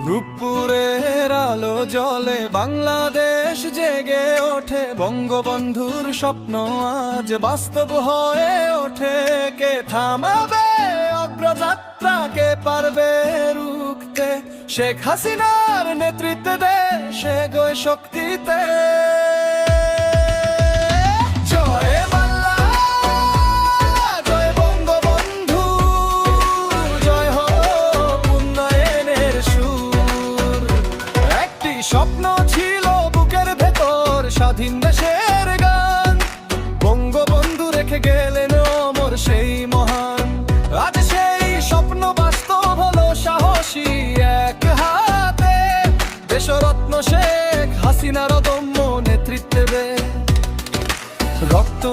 রূপপুরের আলো জলে বাংলাদেশ জেগে ওঠে, বঙ্গবন্ধুর স্বপ্ন আজ বাস্তব হয়ে ওঠে। কে থামাবে অগ্রযাত্রা, কে পারবে রুখতে? শেখ হাসিনার নেতৃত্বে দেশে গয় শক্তিতে। জয় বাংলা, জয় বঙ্গবন্ধু, জয় হোক উন্নয়নের সুর। একটি স্বপ্ন ছিল বুকের ভেতর, স্বাধীন দেশের গান। বঙ্গবন্ধু রেখে গেলেন অমর সেই মহান। আজ সেই স্বপ্ন বাস্তব হলো সাহসী এক হাতে। দেশরত্ন শেখ হাসিনার অদম্য নেতৃত্বে রক্ত